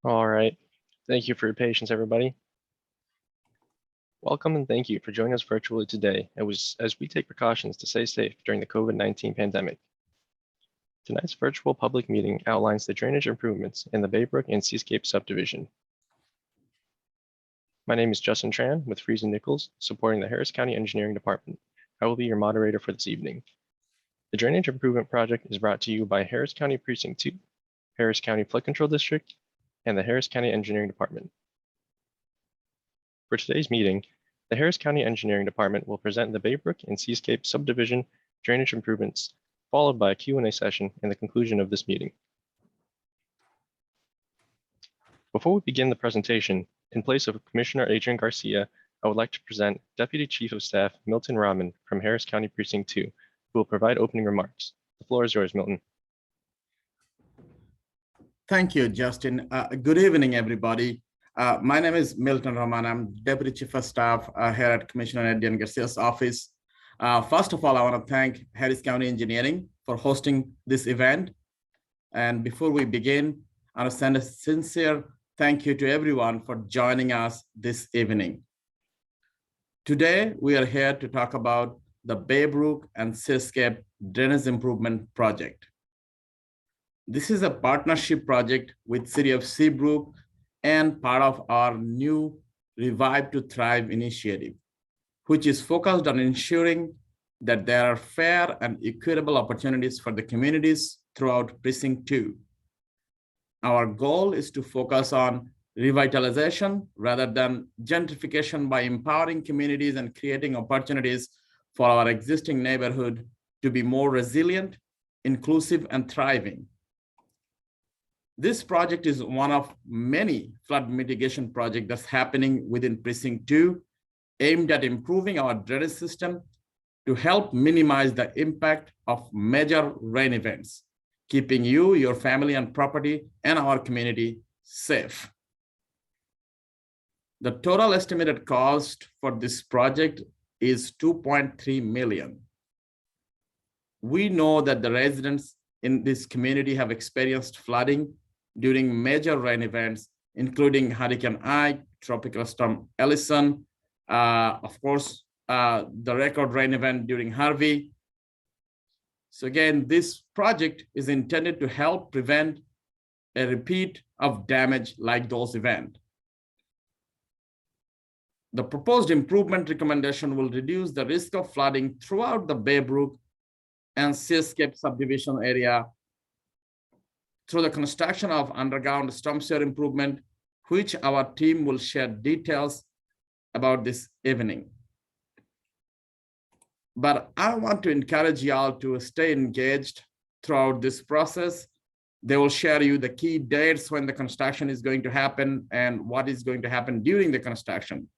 All right. Thank you for your patience, everybody. Welcome and thank you for joining us virtually today as we take precautions to stay safe during the COVID-19 pandemic. Tonight's virtual public meeting outlines the drainage improvements in the Baybrook and Seascape subdivision. My name is Justin Tran with Freese & Nichols, supporting the Harris County Engineering Department. I will be your moderator for this evening. The Drainage Improvement Project is brought to you by Harris County Precinct 2, Harris County Flood Control District, and the Harris County Engineering Department. For today's meeting, the Harris County Engineering Department will present the Baybrook and Seascape subdivision drainage improvements, followed by a Q&A session in the conclusion of this meeting. Before we begin the presentation, in place of Commissioner Adrian Garcia, I would like to present Deputy Chief of Staff Milton Rahman from Harris County Precinct 2, who will provide opening remarks. The floor is yours, Milton. Thank you, Justin. Good evening, everybody. My name is Milton Rahman. I'm Deputy Chief of Staff here at Commissioner Adrian Garcia's office. First of all, I want to thank Harris County Engineering for hosting this event. And before we begin, I want to send a sincere thank you to everyone for joining us this evening. Today, we are here to talk about the Baybrook and Seascape Drainage Improvement Project. This is a partnership project with City of Seabrook and part of our new Revive to Thrive initiative, which is focused on ensuring that there are fair and equitable opportunities for the communities throughout Precinct 2. Our goal is to focus on revitalization rather than gentrification by empowering communities and creating opportunities for our existing neighborhood to be more resilient, inclusive, and thriving. This project is one of many flood mitigation projects that's happening within Precinct 2, aimed at improving our drainage system to help minimize the impact of major rain events, keeping you, your family, and property, and our community safe. The total estimated cost for this project is $2.3 million. We know that the residents in this community have experienced flooding during major rain events, including Hurricane Ike, Tropical Storm Ellison, of course, the record rain event during Harvey. So again, this project is intended to help prevent a repeat of damage like those events. The proposed improvement recommendation will reduce the risk of flooding throughout the Baybrook and Seascape subdivision area through the construction of underground storm sewer improvement, which our team will share details about this evening. But I want to encourage y'all to stay engaged throughout this process. They will share you the key dates when the construction is going to happen and what is going to happen during the construction.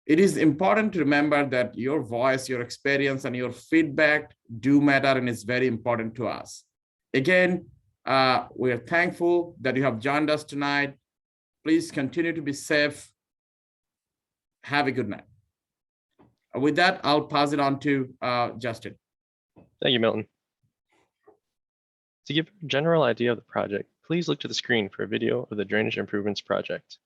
It is important to remember that your voice, your experience, and your feedback do matter, and it's very important to us. Again, we're thankful that you have joined us tonight. Please continue to be safe. Have a good night. With that, I'll pass it on to Justin. Thank you, Milton. To give a general idea of the project, please look to the screen for a video of the Drainage Improvements Project.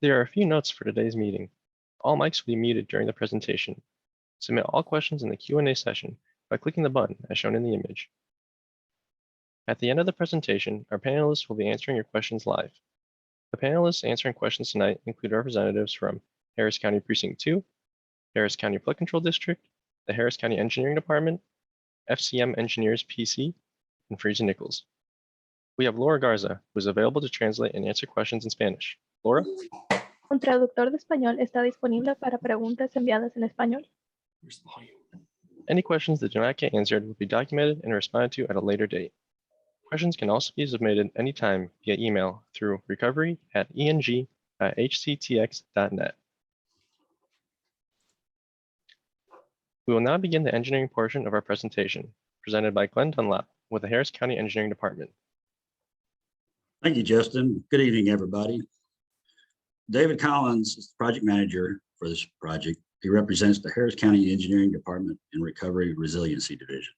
There are a few notes for today's meeting. All mics will be muted during the presentation. Submit all questions in the Q&A session by clicking the button as shown in the image. At the end of the presentation, our panelists will be answering your questions live. The panelists answering questions tonight include representatives from Harris County Precinct 2, Harris County Flood Control District, the Harris County Engineering Department, FCM Engineers PC, and Friesen Nichols. We have Laura Garza, who is available to translate and answer questions in Spanish. Laura? Un traductor de español está disponible para preguntas enviadas en español. Any questions that do not get answered will be documented and responded to at a later date. Questions can also be submitted anytime via email through recovery@eng.hctx.net. We will now begin the engineering portion of our presentation, presented by Glenn Dunlap with the Harris County Engineering Department. Thank you, Justin. Good evening, everybody. David Collins is the project manager for this project. He represents the Harris County Engineering Department and Recovery Resiliency Division.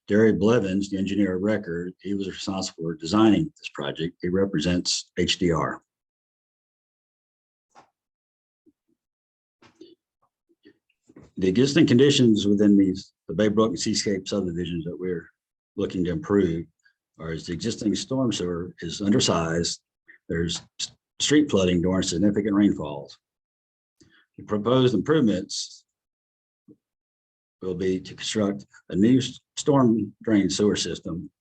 Derry Blevins, the engineer of record, he was responsible for designing this project. He represents HDR. The existing conditions within the Baybrook and Seascape subdivisions that we're looking to improve are as the existing storm sewer is undersized. There's street flooding during significant rainfalls. The proposed improvements will be to construct a new storm drain sewer system,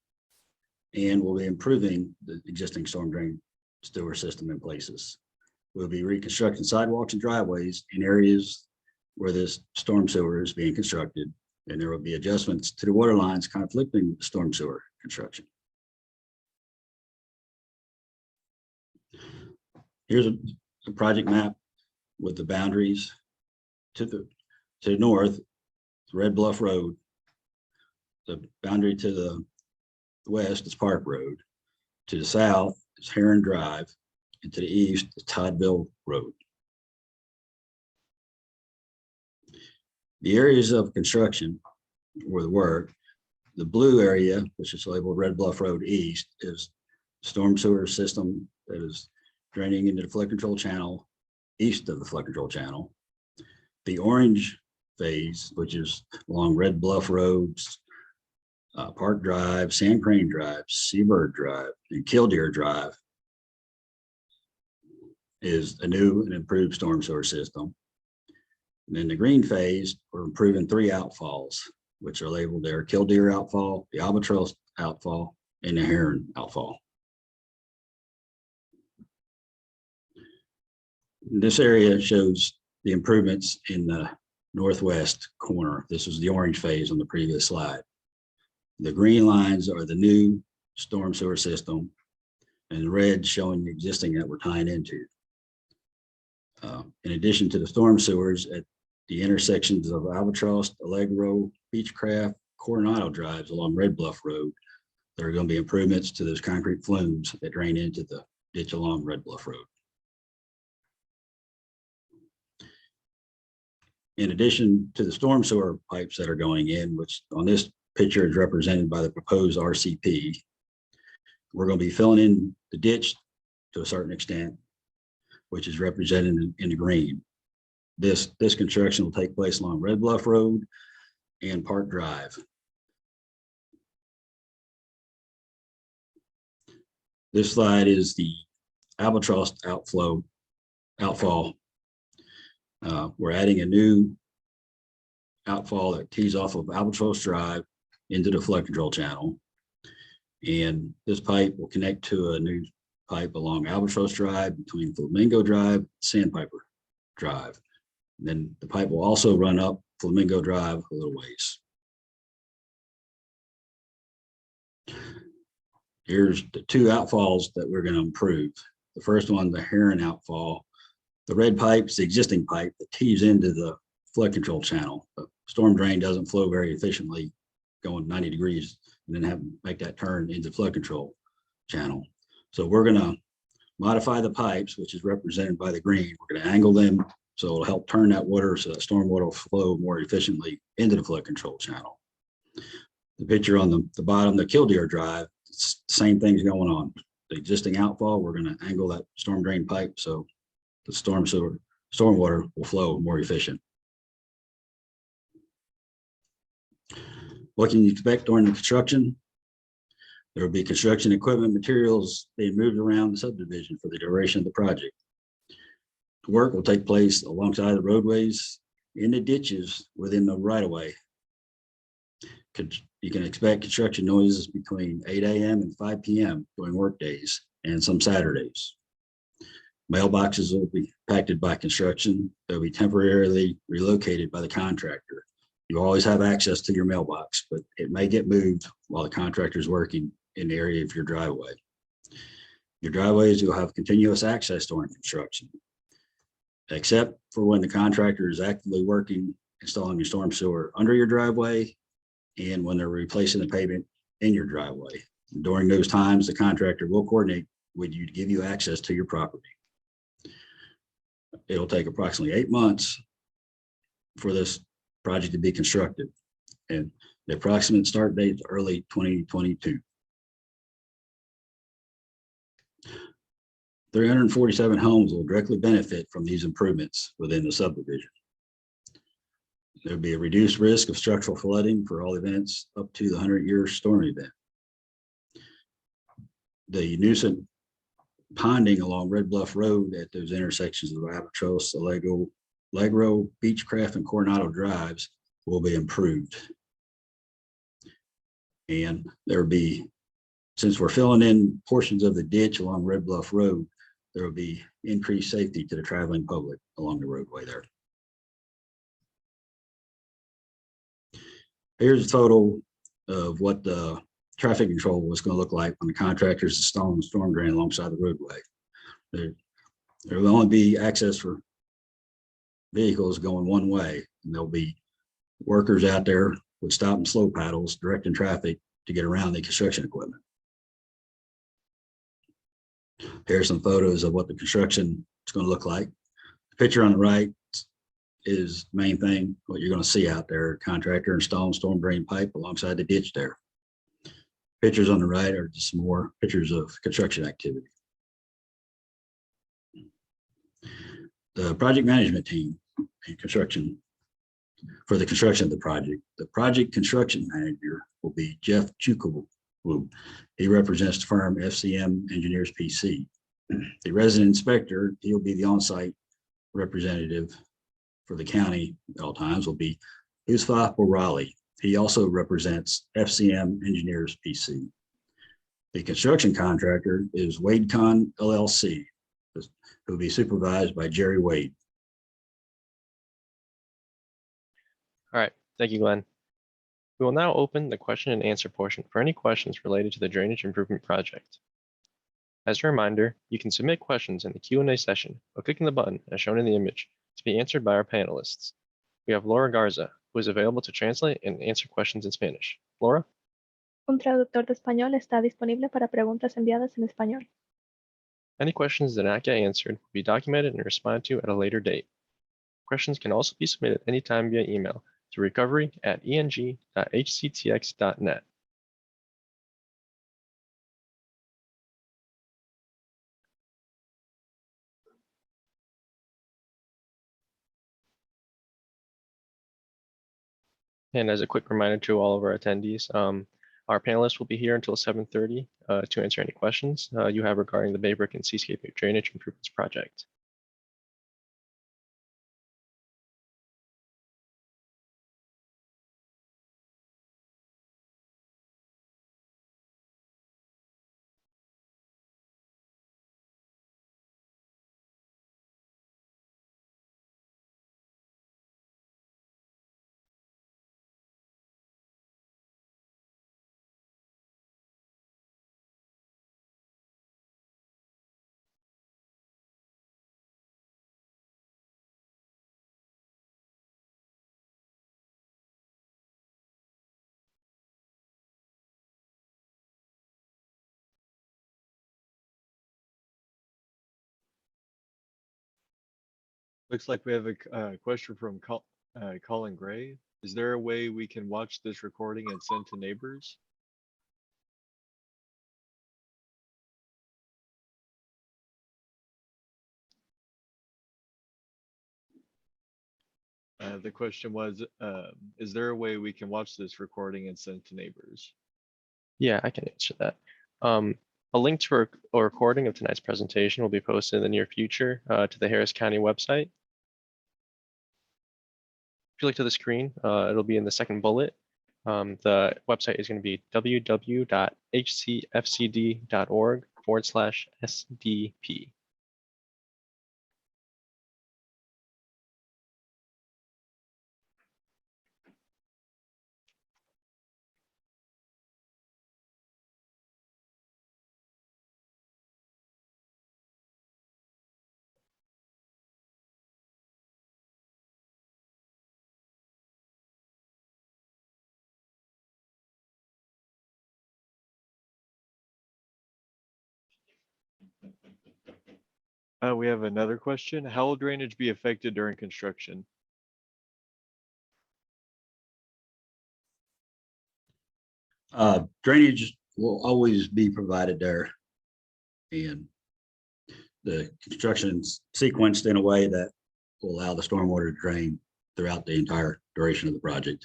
and we'll be improving the existing storm drain sewer system in places. We'll be reconstructing sidewalks and driveways in areas where this storm sewer is being constructed, and there will be adjustments to the water lines conflicting with the storm sewer construction. Here's a project map with the boundaries. To the north, Red Bluff Road. The boundary to the west is Park Road. To the south is Heron Drive, and to the east is Toddville Road. The areas of construction or the work, the blue area, which is labeled Red Bluff Road East, is storm sewer system that is draining into the flood control channel east of the flood control channel. The orange phase, which is along Red Bluff Roads, Park Drive, Sand Crane Drive, Seabird Drive, and Killdeer Drive, is a new and improved storm sewer system. And then the green phase, we're improving 3 outfalls, which are labeled there: Killdeer outfall, the Albatross outfall, and the Heron outfall. This area shows the improvements in the northwest corner. This was the orange phase on the previous slide. The green lines are the new storm sewer system, and the red showing the existing that we're tying into. In addition to the storm sewers at the intersections of Albatross, Allegro, Beechcraft, Coronado Drives along Red Bluff Road, there are going to be improvements to those concrete flumes that drain into the ditch along Red Bluff Road. In addition to the storm sewer pipes that are going in, which on this picture is represented by the proposed RCP, we're going to be filling in the ditch to a certain extent, which is represented in the green. This construction will take place along Red Bluff Road and Park Drive. This slide is the Albatross outfall. We're adding a new outfall that tees off of Albatross Drive into the flood control channel. And this pipe will connect to a new pipe along Albatross Drive between Flamingo Drive and Sandpiper Drive. And then the pipe will also run up Flamingo Drive a little ways. Here's the 2 outfalls that we're going to improve. The first one, the Heron outfall. The red pipe is the existing pipe that tees into the flood control channel. The storm drain doesn't flow very efficiently going 90 degrees and then make that turn into flood control channel. So we're going to modify the pipes, which is represented by the green. We're going to angle them so it'll help turn that water so that storm water will flow more efficiently into the flood control channel. The picture on the bottom, the Killdeer Drive, it's the same thing's going on. The existing outfall, we're going to angle that storm drain pipe so the stormwater will flow more efficient. What can you expect during the construction? There will be construction equipment materials being moved around the subdivision for the duration of the project. The work will take place alongside the roadways, in the ditches within the right of way. You can expect construction noises between 8 a.m. and 5 p.m. during work days and some Saturdays. Mailboxes will be impacted by construction. They'll be temporarily relocated by the contractor. You always have access to your mailbox, but it may get moved while the contractor is working in the area of your driveway. Your driveways will have continuous access during construction, except for when the contractor is actively working, installing your storm sewer under your driveway, and when they're replacing the pavement in your driveway. During those times, the contractor will coordinate with you to give you access to your property. It'll take approximately 8 months for this project to be constructed, and the approximate start date is early 2022. 347 homes will directly benefit from these improvements within the subdivision. There'll be a reduced risk of structural flooding for all events up to the 100-year storm event. The nuisance ponding along Red Bluff Road at those intersections of Albatross, Allegro, Beechcraft, and Coronado Drives will be improved. And there will be, since we're filling in portions of the ditch along Red Bluff Road, there will be increased safety to the traveling public along the roadway there. Here's a photo of what the traffic control was going to look like when the contractors installing the storm drain alongside the roadway. There will only be access for vehicles going one way, and there'll be workers out there with stop and slow paddles directing traffic to get around the construction equipment. Here's some photos of what the construction is going to look like. The picture on the right is the main thing, what you're going to see out there. Contractor installing storm drain pipe alongside the ditch there. Pictures on the right are just more pictures of construction activity. The project management team and construction for the construction of the project. The project construction manager will be Jeff Chukwu. He represents the firm CEM Engineers PC. The resident inspector, he'll be the on-site representative for the county at all times, will be Usfa O'Reilly. He also represents CEM Engineers PC. The construction contractor is WadeCon LLC, who will be supervised by Jerry Wade. All right, thank you, Glenn. We will now open the question and answer portion for any questions related to the drainage improvement project. As a reminder, you can submit questions in the Q&A session by clicking the button as shown in the image to be answered by our panelists. We have Laura Garza, who is available to translate and answer questions in Spanish. Laura? Un traductor de español está disponible para preguntas enviadas en español. Any questions that not get answered will be documented and responded to at a later date. Questions can also be submitted anytime via email to recovery@eng.hctx.net. And as a quick reminder to all of our attendees, our panelists will be here until 7:30 to answer any questions you have regarding the Baybrook and Seascape Drainage Improvements Project. Looks like we have a question from Colin Gray. Is there a way we can watch this recording and send to neighbors? The question was, is there a way we can watch this recording and send to neighbors? Yeah, I can answer that. A link to a recording of tonight's presentation will be posted in the near future to the Harris County website. If you look to the screen, it'll be in the second bullet. The website is going to be www.hcfcd.org/SDP. We have another question. How will drainage be affected during construction? Drainage will always be provided there. And the construction's sequenced in a way that will allow the stormwater to drain throughout the entire duration of the project.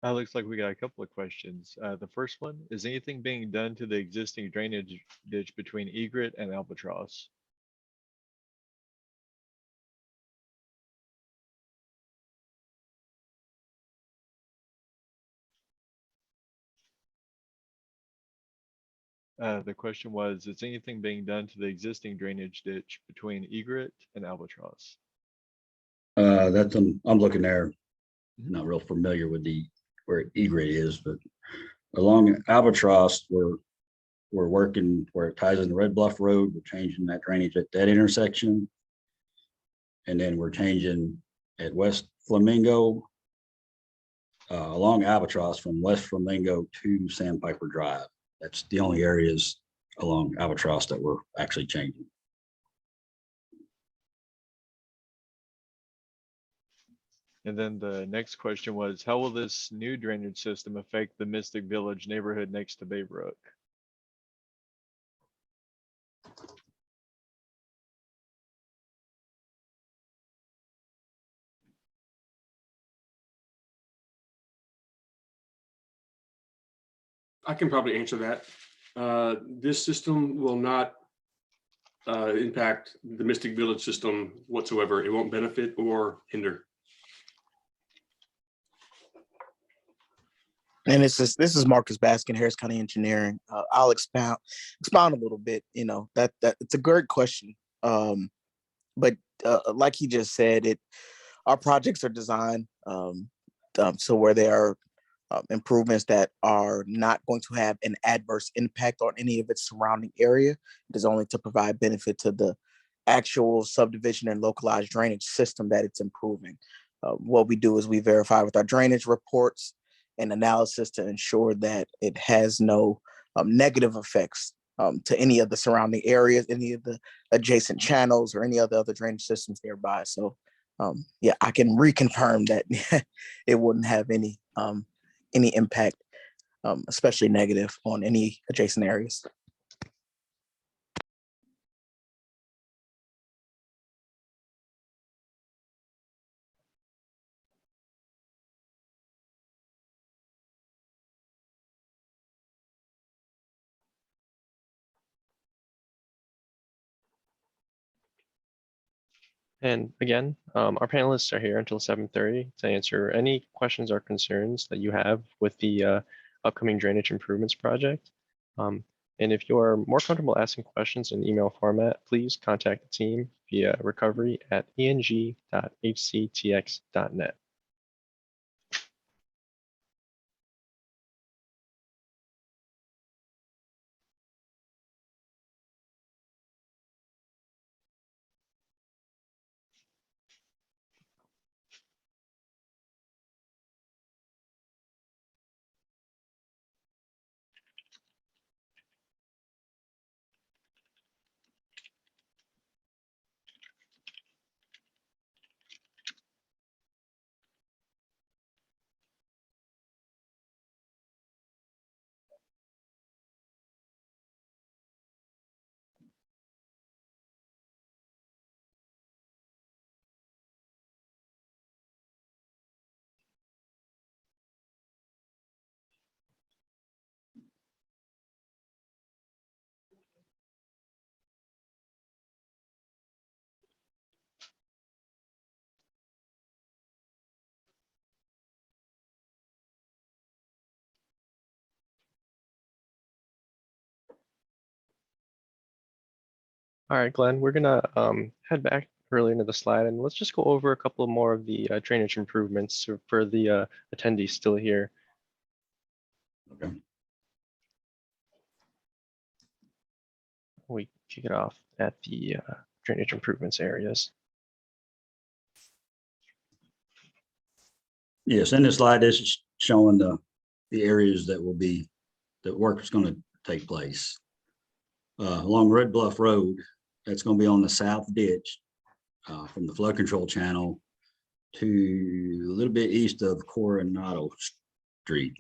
Looks like we got a couple of questions. The first one, is anything being done to the existing drainage ditch between Egret and Albatross? The question was, is anything being done to the existing drainage ditch between Egret and Albatross? That's I'm looking there. Not real familiar with where Egret is, but along Albatross, we're working where it ties in the Red Bluff Road. We're changing that drainage at that intersection. And then we're changing at West Flamingo along Albatross from West Flamingo to Sandpiper Drive. That's the only areas along Albatross that we're actually changing. And then the next question was, how will this new drainage system affect the Mystic Village neighborhood next to Baybrook? I can probably answer that. This system will not impact the Mystic Village system whatsoever. It won't benefit or hinder. And this is Marcus Baskin, Harris County Engineering. I'll expound a little bit. You know, that it's a great question. But like he just said, our projects are designed so where there are improvements that are not going to have an adverse impact on any of its surrounding area. It is only to provide benefit to the actual subdivision and localized drainage system that it's improving. What we do is we verify with our drainage reports and analysis to ensure that it has no negative effects to any of the surrounding areas, any of the adjacent channels, or any other drainage systems nearby. So yeah, I can reconfirm that it wouldn't have any impact, especially negative, on any adjacent areas. And again, our panelists are here until 7:30 to answer any questions or concerns that you have with the upcoming drainage improvements project. And if you're more comfortable asking questions in email format, please contact the team via recovery@eng.hctx.net. All right, Glenn, we're gonna head back early into the slide and let's just go over a couple more of the drainage improvements for the attendees still here. Okay. We kick it off at the drainage improvements areas. Yes, in this slide, this is showing the areas that work is going to take place. Along Red Bluff Road, that's going to be on the south ditch from the flood control channel to a little bit east of Coronado Street.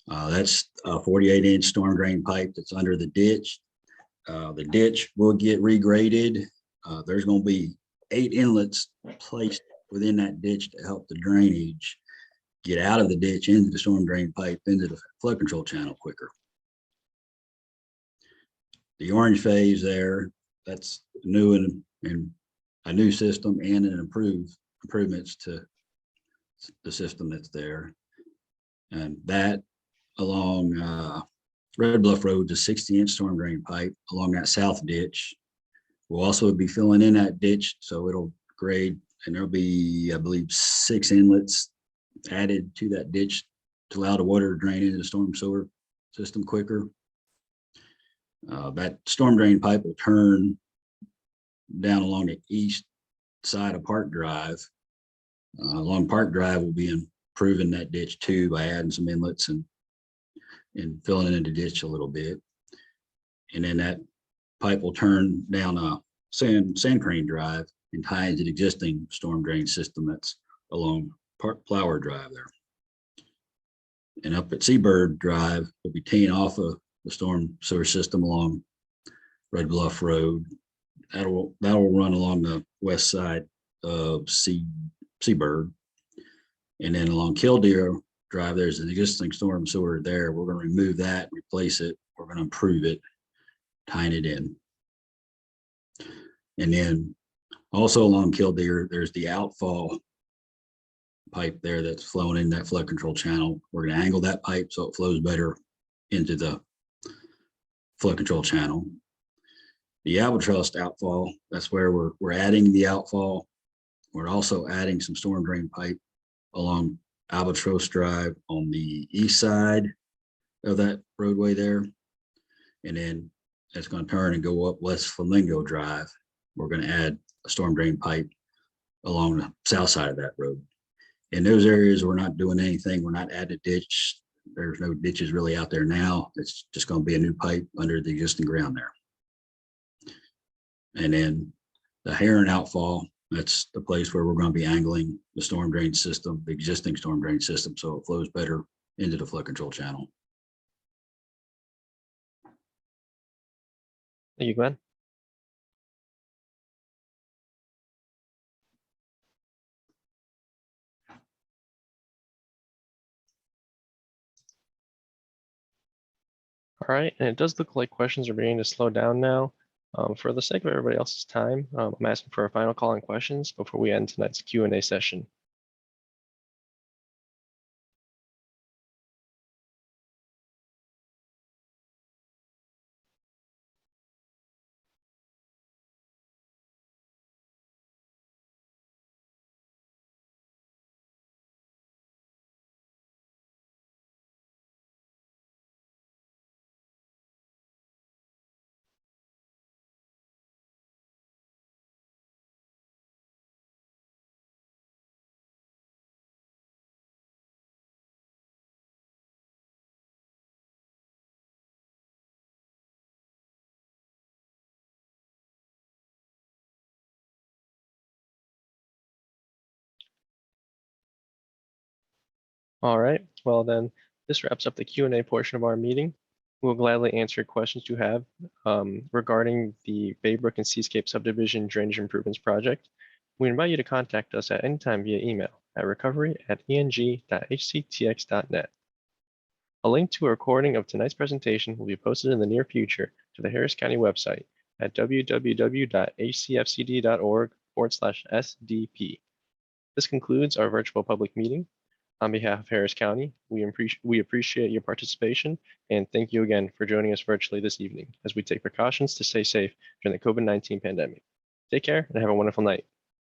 That's a 48-inch storm drain pipe that's under the ditch. The ditch will get regraded. There's going to be 8 inlets placed within that ditch to help the drainage get out of the ditch into the storm drain pipe into the flood control channel quicker. The orange phase there, that's new and a new system and an improvements to the system that's there. And that along Red Bluff Road, the 60-inch storm drain pipe along that south ditch. We'll also be filling in that ditch, so it'll grade, and there'll be, I believe, 6 inlets added to that ditch to allow the water to drain into the storm sewer system quicker. That storm drain pipe will turn down along the east side of Park Drive. Along Park Drive, we'll be improving that ditch too by adding some inlets and filling in the ditch a little bit. And then that pipe will turn down a Sand Crane Drive and tie into the existing storm drain system that's along Flower Drive there. And up at Seabird Drive, we'll be teeing off of the storm sewer system along Red Bluff Road. That'll run along the west side of Seabird. And then along Killdeer Drive, there's an existing storm sewer there. We're going to remove that, replace it. We're going to improve it, tying it in. And then also along Killdeer, there's the outfall pipe there that's flowing in that flood control channel. We're going to angle that pipe so it flows better into the flood control channel. The albatross outfall, that's where we're adding the outfall. We're also adding some storm drain pipe along Albatross Drive on the east side of that roadway there. And then it's going to turn and go up West Flamingo Drive. We're going to add a storm drain pipe along the south side of that road. In those areas, we're not doing anything. We're not adding a ditch. There's no ditches really out there now. It's just going to be a new pipe under the existing ground there. And then the Heron outfall, that's the place where we're going to be angling the storm drain system, the existing storm drain system, so it flows better into the flood control channel. Thank you, Glenn. All right, and it does look like questions are beginning to slow down now. For the sake of everybody else's time, I'm asking for a final call on questions before we end tonight's Q&A session. All right, well then, this wraps up the Q&A portion of our meeting. We'll gladly answer questions you have regarding the Baybrook and Seascape Subdivision Drainage Improvements Project. We invite you to contact us at any time via email at recovery@eng.hctx.net. A link to a recording of tonight's presentation will be posted in the near future to the Harris County website at www.hcfcd.org/SDP. This concludes our virtual public meeting. On behalf of Harris County, we appreciate your participation and thank you again for joining us virtually this evening as we take precautions to stay safe during the COVID-19 pandemic. Take care and have a wonderful night.